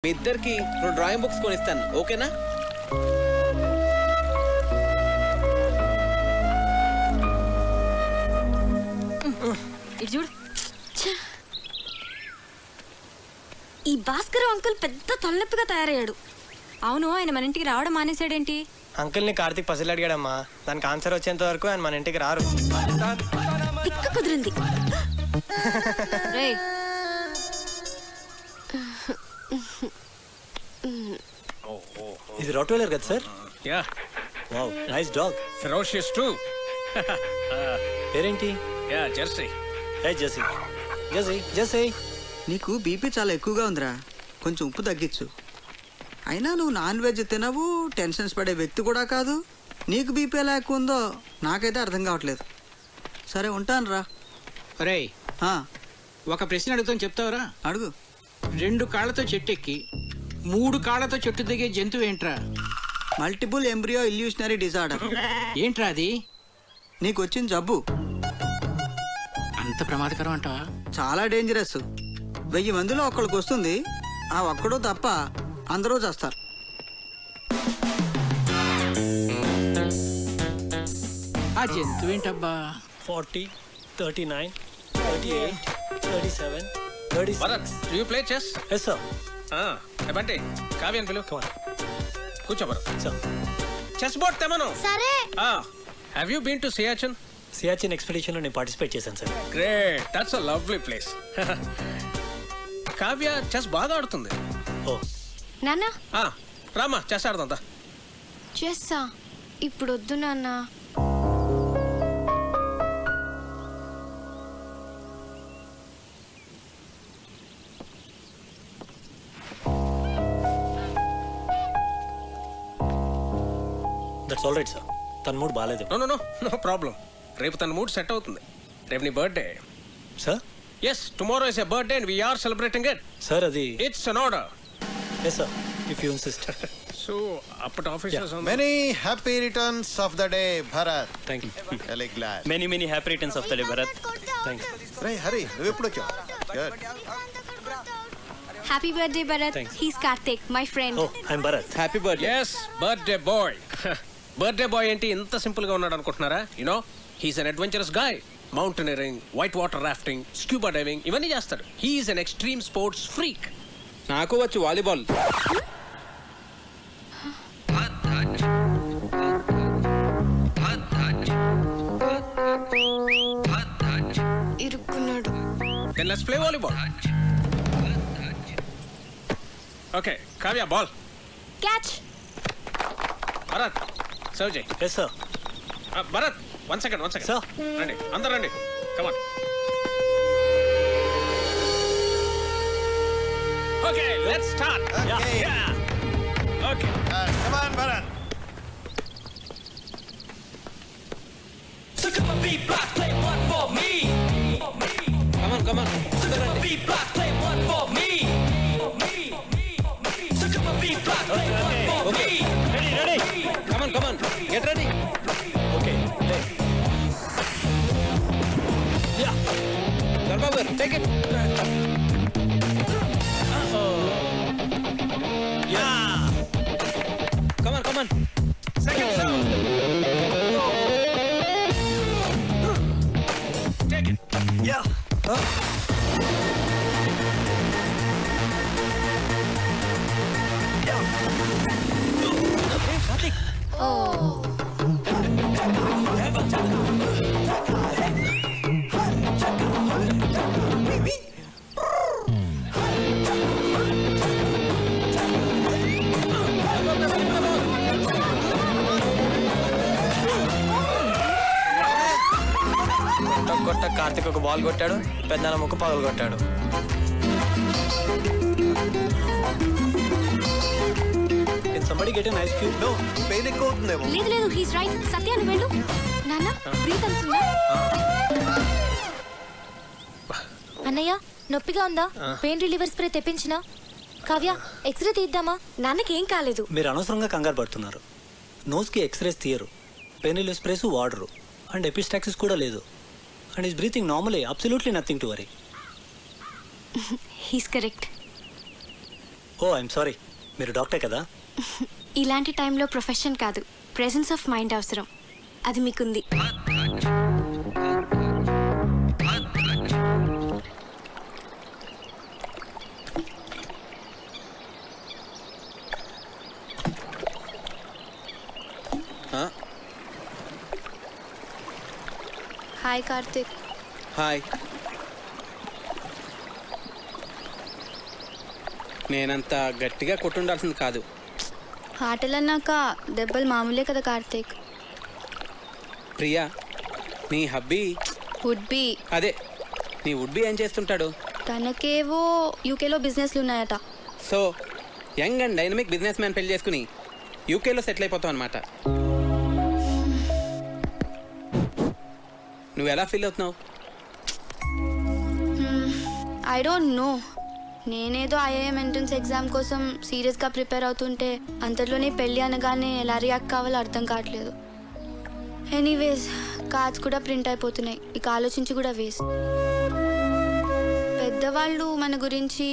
మీ ఇద్దరికి 2 drawing books కొనిస్తాను, ఓకేనా? ఇటు చూడు. ఈ భాస్కర్ అంకుల్ పెద్ద తలనొప్పిగా తయారయ్యాడు. అవును, ఆయన మన ఇంటికి రావడం మానేశాడేంటి? అంకుల్ని కార్తీక్ పసిలు అడిగాడమ్మా. దానికి ఆన్సర్ వచ్చేంత వరకు ఆయన మన ఇంటికి రారు. తిక్క కుదిరింది. ఇది రోట్వైలర్ కదా sir? Yeah. Wow, nice dog. Ferocious too. పేరేంటి? Yeah, Jersey. Hey Jersey. Jersey, Jersey. నీకు బీపీ చాలా ఎక్కువగా ఉందిరా, కొంచెం ఉప్పు తగ్గించు. అయినా నువ్వు నాన్ వెజ్ తినవు, టెన్షన్స్ పడే వ్యక్తి కూడా కాదు. నీకు బీపీ ఎలా ఎక్కువ ఉందో నాకైతే అర్థం కావట్లేదు. సరే ఉంటాను రా. రేయ్, ఒక ప్రశ్న అడుగుతాను, చెప్తావరా? అడుగు. 2 కాళ్ళతో చెట్టు ఎక్కి 3 కాళ్ళతో చెట్టు దిగే జంతువు ఏంట్రా? Multiple embryo illusionary disorder. ఏంట్రా అది? నీకు వచ్చిన జబ్బు అంత ప్రమాదకరం అంటావా? చాలా డేంజరస్. 1000 మందిలో ఒక్కడికి వస్తుంది. ఆ ఒక్కడో తప్ప అందరూ చేస్తారు. ఆ జంతువు ఏంటబ్బా? 40, 39, 38, 37, 36. Bharat, do you play chess? Yes sir. Bunty, కావ్యాన్ని పిలు. కూర్చో భరత్. Sir. చెస్ బోర్డ్ తెమను. సరే. Have you been to Siachen? Siachen expedition లో నేను పార్టిసిపేట్ చేశాను sir. Great, that's a lovely place. Kavya chess బాగా ఆడుతుంది. ఓ నాన్న, రామా చెస్ ఆడదా? చేస్తా. ఇప్పుడు వద్దు నాన్న. That's all right sir. తన మూడ్ బాగాలేదు. No problem. రేపు తన మూడ్ సెట్ అవుతుంది. రేపు నీ birthday. Sir? Yes, tomorrow is a birthday and we are celebrating it. Sir అది it's an order. Yes sir, if you insist. So అప్పటి officers Many happy returns of the day, Bharat. Thank you. Really glad. Many happy returns of the day Bharat. Thank you. Ray, hurry. నువ్వు ఎప్పుడు వచ్చావు? Good. Happy birthday Bharat. Thanks. He's Karthik, my friend. Oh I'm Bharat. Happy birthday. Yes, birthday boy. Birthday boy ఏంటి ఇంత simple గా ఉన్నాడు అనుకుంటున్నారా? You know, he's an adventurous guy. Mountaineering, white water rafting, scuba diving ఇవన్నీ చేస్తాడు. He's an extreme sports freak. నాకు వచ్చు volleyball. ఇరుక్కున్నాడు. Then let's play volleyball. Okay, Kavya, ball. Catch. Bharat, serve చేయి. Yes sir. Bharat, one second. Sir. రండి, అందరు రండి. Come on. Okay, let's start. Okay. Yeah. Okay. Come on, Bharat. So come on, beat block, play one for me. Come on So come on, beat block, play one for me. So come on, beat block, play one for me. Ready. Come on get ready. Okay. Yeah. దర్బాబు take it. Yeah. Come on. Second serve. Take it. Yeah. కొట్ట కార్తిక్ ఒక ball కొట్టాడు, పెద్దల ముక్కు పగలు కొట్టాడు. Can somebody get an ice cube? No, pain ఎక్కువ అవుతుందేమో. లేదు, హీస్ రైట్. సత్య, నువ్వు వెళ్ళు. నాన్న, బ్రీత్ అవుతుందా? అన్నయ్య, నొప్పిగా ఉందా? పెయిన్ రిలీవర్ స్ప్రే తెప్పించినా? కావ్య, ఎక్స్రే తీద్దామా? నాన్నకి ఏం కాలేదు. మీరు అనవసరంగా కంగారు పడుతున్నారు. నోస్కి ఎక్స్రేస్ తీయరు, పెయిన్ రిలీవ్ స్ప్రేస్ వాడరు, అండ్ ఎపిస్టాక్సిస్ కూడా లేదు. And he's breathing normally. Absolutely nothing to worry. He's correct. ఓ ఐఎమ్ సారీ, మీరు డాక్టర్ కదా? ఇలాంటి టైంలో ప్రొఫెషన్ కాదు, ప్రెసెన్స్ ఆఫ్ మైండ్ అవసరం. అది మీకుంది. హాయ్ కార్తిక్. హాయ్. నేనంత గట్టిగా కొట్టుండాల్సింది కాదు. ఆటలన్నాక దెబ్బలు మామూలే కదా కార్తిక్. ప్రియా, నీ హబ్బీ వుడ్ బి. అదే, నీ వుడ్ బి ఏం చేస్తుంటాడు? తనకేవో యూకేలో బిజినెస్లు ఉన్నాయట. So young and dynamic business man పెళ్లి చేసుకుని యూకేలో సెటిల్ అయిపోతావు అనమాట. నువ్వు ఎలా ఫీల్ అవుతున్నావు? I don't know. నేనేదో ఐఐఎం ఎంట్రన్స్ ఎగ్జామ్ కోసం సీరియస్గా ప్రిపేర్ అవుతుంటే అంతలోనే పెళ్ళి అనగానే ఎలా రియాక్ట్ కావాలో అర్థం కావట్లేదు. ఎనీవేస్, కార్డ్స్ కూడా ప్రింట్ అయిపోతున్నాయి. ఇక ఆలోచించి కూడా వేస్ట్. పెద్దవాళ్ళు మన గురించి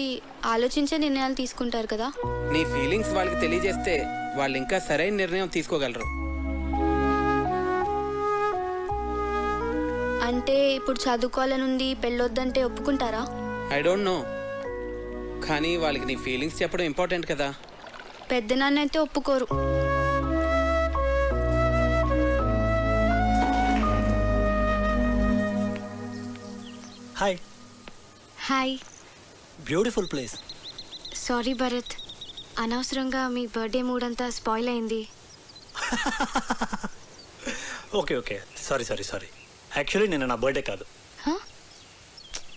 ఆలోచించే నిర్ణయాలు తీసుకుంటారు కదా. నీ ఫీలింగ్స్ వాళ్ళకి తెలియజేస్తే వాళ్ళు ఇంకా సరైన నిర్ణయం తీసుకోగలరు. అంటే ఇప్పుడు చదువుకోవాలనుంది, పెళ్ళొద్దంటే ఒప్పుకుంటారా? ఐ డోంట్ నో, కానీ వాళ్ళకి నీ ఫీలింగ్స్ చెప్పడం ఇంపార్టెంట్ కదా. పెద్ద నాన్న అయితే ఒప్పుకోరు. Hi. Hi. Beautiful place. Sorry Bharat, అనవసరంగా మీ బర్త్డే మూడ్ అంతా స్పాయిల్ అయింది. Okay okay, sorry sorry sorry. Actually నిన్న నా బర్త్డే కాదు.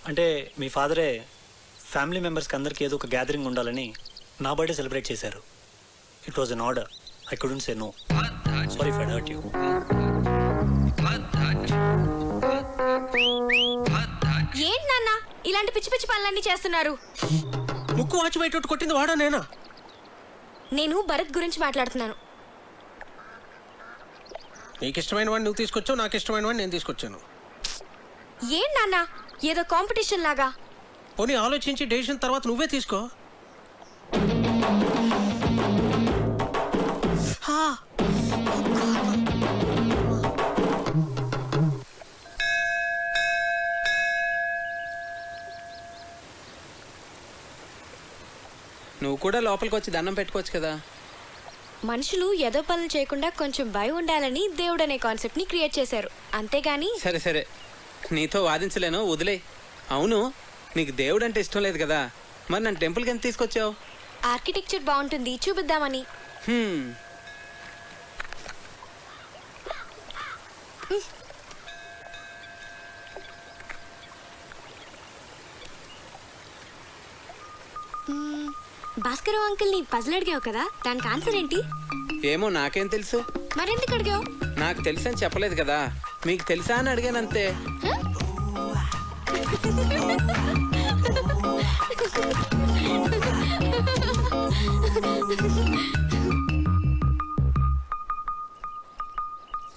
అంటే మీ ఫాదరే ఫ్యామిలీ మెంబర్స్కి అందరికీ ఏదో ఒక గ్యాదరింగ్ ఉండాలని నా బర్త్డే సెలబ్రేట్ చేశారు. It was an order. I couldn't say no. Sorry for hurt you. ఏంటి నాన్న ఇలాంటి పిచ్చి పిచ్చి పనులన్నీ చేస్తున్నారు? ముక్కు వాచి బయట కొట్టింది వాడా నేనా? నేను భరత్ గురించి మాట్లాడుతున్నాను. నీకు ఇష్టమైన వాడిని నువ్వు తీసుకొచ్చావు, నాకు ఇష్టమైన వాడిని నేను తీసుకొచ్చాను. ఏం నాన్న ఏదో కాంపిటీషన్ లాగా? పోనీ ఆలోచించి డెసిషన్ తర్వాత నువ్వే తీసుకో. నువ్వు కూడా లోపలికి వచ్చి దండం పెట్టుకోవచ్చు కదా. మనుషులు ఏదో పనులు చేయకుండా కొంచెం భయం ఉండాలని దేవుడు అనే కాన్సెప్ట్ ని క్రియేట్ చేశారు, అంతేగాని. సరే సరే, నీతో వాదించలేను, వదిలే. అవును, నీకు దేవుడు అంటే ఇష్టం లేదు కదా, మరి నన్ను టెంపుల్కి ఎంత తీసుకొచ్చావు? ఆర్కిటెక్చర్ బాగుంటుంది చూపిద్దామని. భాస్కర్ అంకుల్ ని పజిల్ అడిగావు కదా, దానికి ఆన్సర్ ఏంటి? ఏమో, నాకేం తెలుసు. మరెందుకు అడిగావు? నాకు తెలుసు అని చెప్పలేదు కదా, మీకు తెలుసా అని అడిగాను అంతే.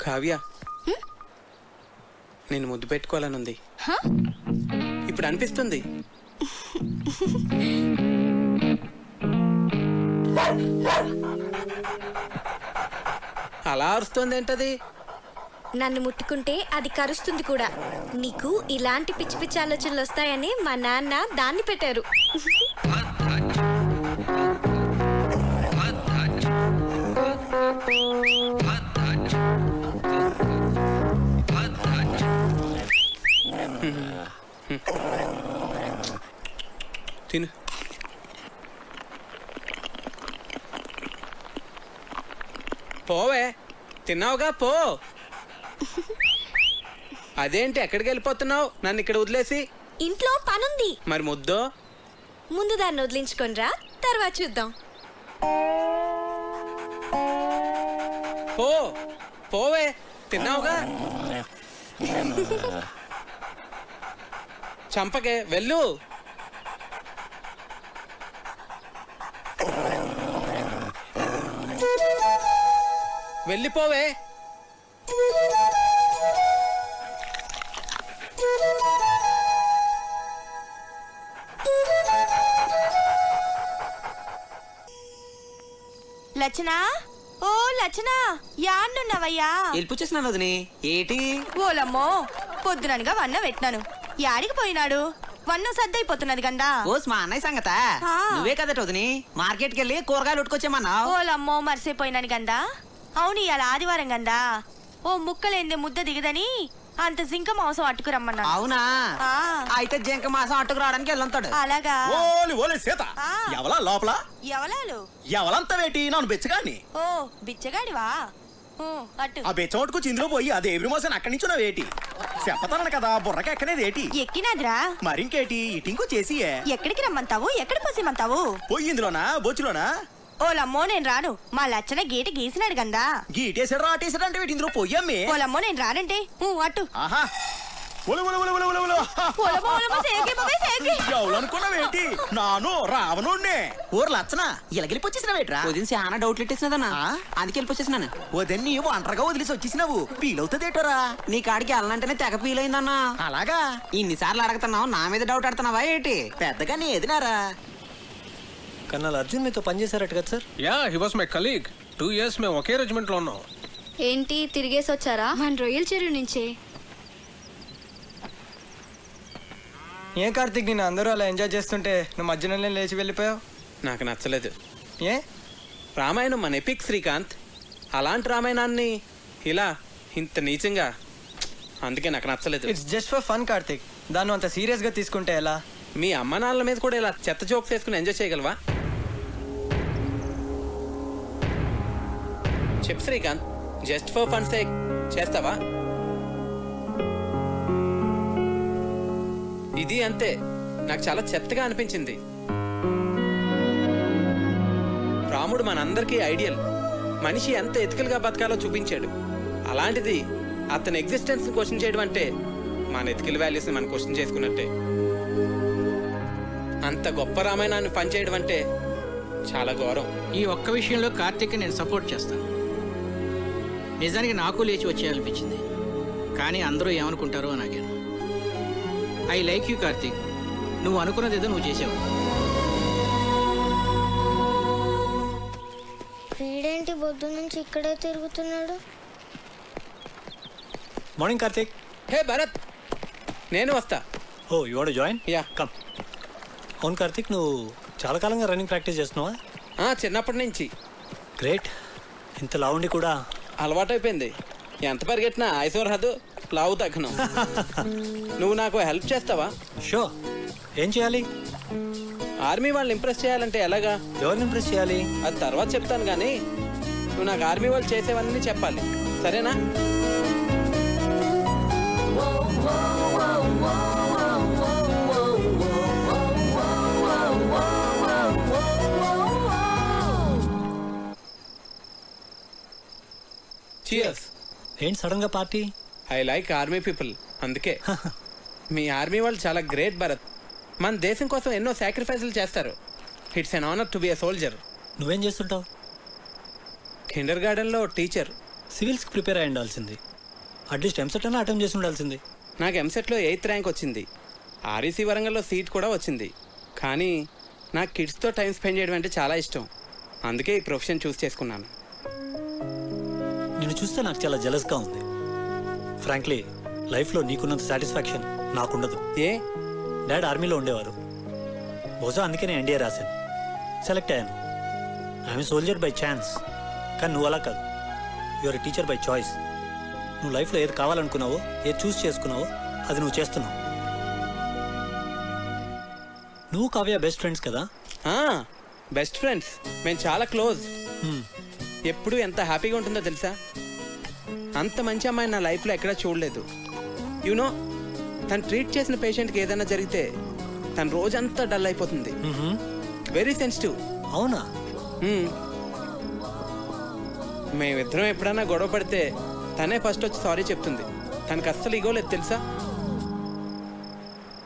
కావ్య, నేను ముద్దు పెట్టుకోవాలనుంది. ఇప్పుడు అనిపిస్తుంది. అలా అరుస్తుంది ఏంటది? నన్ను ముట్టుకుంటే అది కరుస్తుంది కూడా. నీకు ఇలాంటి పిచ్చి పిచ్చి ఆలోచనలు వస్తాయని మా నాన్న దాన్ని పెట్టారు. తిను. పోవే, తిన్నావుగా, పో. అదేంటి ఎక్కడికి వెళ్ళిపోతున్నావు నన్ను ఇక్కడ వదిలేసి? ఇంట్లో పనుంది. మరి ముద్దో? ముందు దాన్ని వదిలించుకొనిరా, తర్వాత చూద్దాం. పో, పోవే, తిన్నావుగా. చంపకే, వెళ్ళు. వెళ్ళిపోవే. లచ్చనా ఓ లచ్చనా యాన్నున్నావయ్యా వెళ్ళిపోచ్చేసినాను వదిని ఏటి ఓలమ్మో పొద్దుననగా వన్న పెట్టినాను యాడికి పోయినాడు వన్న సద్దయిపోతున్నది గందా ఓస్ మా అన్నయ్య సంగత ఆ. నువ్వే కదట వదిని మార్కెట్కి వెళ్ళి కూరగాయలు ఉట్టుకొచ్చామన్నావు ఓలమ్మో మర్చిపోయినాను గందా అవును ఇవాళ ఆదివారం గందా ఓ ముక్కలేందే ముద్ద దిగదని అంత జింక మాంసం అట్టుకురమ్మన్నా అవునా అయితే జింక మాసం అట్టుకు రావడానికి వెళ్ళంతాడు అలాగా ఓలి ఓలి సీత ఆ. ఎవలా లోపల ఎవలాలు ఎవలంతా వేటి నన్ను బెచ్చగాన్ని ఓ బిచ్చగాడివా ఊ, అట్టు ఆ బెచ్చమట్టుకు చిందులో పోయి అదే ఎవ్రి మోసం అక్కడి నుంచి వేటి చెప్పతాను కదా బుర్రకి ఎక్కనేది ఏటి ఎక్కినాదిరా మరింకేటి ఇటింకో చేసి ఎక్కడికి రమ్మంటావు ఎక్కడ పోసిమంటావు పోయి ఇందులోనా బొచ్చులోనా ఓలమ్మో నేను రాను మా లచ్చన గీట గీసినాడు గందా గీటేసాడు రాటేసాడు అంటే వీటి ఇందులో పొయ్యమ్మే ఓలమ్మో నేను రానంటే ఊ, అట్టు ఆహా ఒలు ఒలు ఒలు ఒలు ఒలు ఒలు. ఓలమ్మో ఓలమ్మో సేకి బాబాయ్ సేకి ఎవలనుకున్నావేంటి నాను రావణుణ్ణే ఊరు లచ్చన ఇలాగెళ్ళిపోచ్చేసిన వేట్రా వదిన చాలా డౌట్లు ఎట్టేసినదన్నా అందుకే వెళ్ళిపోచ్చేసినాను వదన్ని ఒంటరిగా వదిలేసి వచ్చేసినావు ఫీలవుతుందేటోరా నీ కాడికి వెళ్ళనంటేనే తెగ ఫీల్ అయిందన్నా అలాగా ఇన్నిసార్లు అడుగుతున్నావు నా మీద డౌట్ ఆడుతున్నావా ఏంటి పెద్దగా ఏదినారా కన్నాల్ అర్జున్ మీతో పనిచేశారట కదా sir yeah he was my colleague 2 years మేము ఒకే రెజిమెంట్ లో ఉన్నాం. ఏంటి తిరిగేసి వచ్చారా మన రొయ్యల చెరువు నుంచే ఏం కార్తీక్ నేను అందరూ అలా ఎంజాయ్ చేస్తుంటే నువ్వు మధ్యలోనే లేచి వెళ్ళిపోయావు నాకు నచ్చలేదు. ఏ రామాయణం మన ఎపిక్ శ్రీకాంత్, అలాంటి రామాయణాన్ని ఇలా ఇంత నీచంగా, అందుకే నాకు నచ్చలేదు. It's just for fun Karthik, దాన్ని అంత సీరియస్గా తీసుకుంటే ఎలా? మీ అమ్మ నాన్నల మీద కూడా ఇలా చెత్త జోక్స్ వేసుకుని ఎంజాయ్ చేయగలవా? చెప్పు Srikanth, just for fun sake చేస్తావా? ఇది అంతే, నాకు చాలా చెత్తగా అనిపించింది. రాముడు మనందరికీ ఐడియల్, మనిషి ఎంత ఎథికల్గా బతకాలో చూపించాడు. అలాంటిది అతని ఎగ్జిస్టెన్స్ క్వశ్చన్ చేయడం అంటే మన ఎథికల్ వాల్యూస్ని మనం క్వశ్చన్ చేసుకున్నట్టే. అంత గొప్ప రామాయణాన్ని పనిచేయడం అంటే చాలా ఘోరం. ఈ ఒక్క విషయంలో కార్తీక్ నేను సపోర్ట్ చేస్తాను. నిజానికి నాకు లేచి వచ్చేయాలనిపించింది, కానీ అందరూ ఏమనుకుంటారో అని ఆగాను. ఐ లైక్ యూ కార్తీక్, నువ్వు అనుకున్నది ఏదో నువ్వు చేసావు. వీడేంటి పొద్దు నుంచి ఇక్కడే తిరుగుతున్నాడు? మార్నింగ్ కార్తీక్. హే భరత్, నేను వస్తా. Oh you want to join? Yeah come. అవును కార్తీక్, నువ్వు చాలా కాలంగా రన్నింగ్ ప్రాక్టీస్ చేస్తున్నావా? చిన్నప్పటి నుంచి. గ్రేట్. ఇంత లావుండి కూడా అలవాటైపోయింది. ఎంత పరిగెట్టినా ఐశ్వర్ హదు లావు తగ్గను. నువ్వు నాకు హెల్ప్ చేస్తావా? షో. ఏం చేయాలి? ఆర్మీ వాళ్ళని ఇంప్రెస్ చేయాలంటే ఎలాగా? ఎవరిని ఇంప్రెస్ చేయాలి? అది తర్వాత చెప్తాను, కానీ నువ్వు నాకు ఆర్మీ వాళ్ళు చేసేవన్నీ చెప్పాలి, సరేనా? Cheers. ఏంటి సడన్ గా party? I like army people, అందుకే. మీ ఆర్మీ వాళ్ళు చాలా గ్రేట్ భరత్. మన దేశం కోసం ఎన్నో సాక్రిఫైసులు చేస్తారు. It's an honour to be a soldier. నువ్వేం చేస్తుంటావు? కిండర్ గార్డెన్లో టీచర్. సివిల్స్కి ప్రిపేర్ అయి ఉండాల్సింది. అట్లీస్ట్ ఎంసెట్ అన్నా అటెంప్ట్ చేసి ఉండాల్సింది. నాకు ఎంసెట్లో 8th ర్యాంక్ వచ్చింది. ఆర్ఈసీ వరంగల్లో సీట్ కూడా వచ్చింది. కానీ నాకు కిడ్స్తో టైం స్పెండ్ చేయడం అంటే చాలా ఇష్టం. అందుకే ఈ ప్రొఫెషన్ చూస్ చేసుకున్నాను. నిన్ను చూస్తే నాకు చాలా జెలస్గా ఉంది. ఫ్రాంక్లీ లైఫ్లో నీకున్నంత సాటిస్ఫాక్షన్ నాకుండదు. ఏ? డాడ్ ఆర్మీలో ఉండేవారు. బహుశా అందుకే నేను ఎన్డీఏ రాశాను, సెలెక్ట్ అయ్యాను. I'm soldier by chance. కానీ నువ్వు అలా కాదు, యువర్ టీచర్ బై చాయిస్. నువ్వు లైఫ్లో ఏది కావాలనుకున్నావో, ఏది చూస్ చేసుకున్నావో అది నువ్వు చేస్తున్నావు. నువ్వు కావ్య బెస్ట్ ఫ్రెండ్స్ కదా? బెస్ట్ ఫ్రెండ్స్, మేము చాలా క్లోజ్. ఎప్పుడు ఎంత హ్యాపీగా ఉంటుందో తెలుసా? అంత మంచి అమ్మాయి నా లైఫ్లో ఎక్కడా చూడలేదు. యూనో, తను ట్రీట్ చేసిన పేషెంట్కి ఏదైనా జరిగితే తను రోజంతా డల్ అయిపోతుంది. Very sensitive. అవునా? మేమిద్దరం ఎప్పుడైనా గొడవ పడితే తనే ఫస్ట్ వచ్చి సారీ చెప్తుంది. తనకు అస్సలు ఇగో లేదు తెలుసా?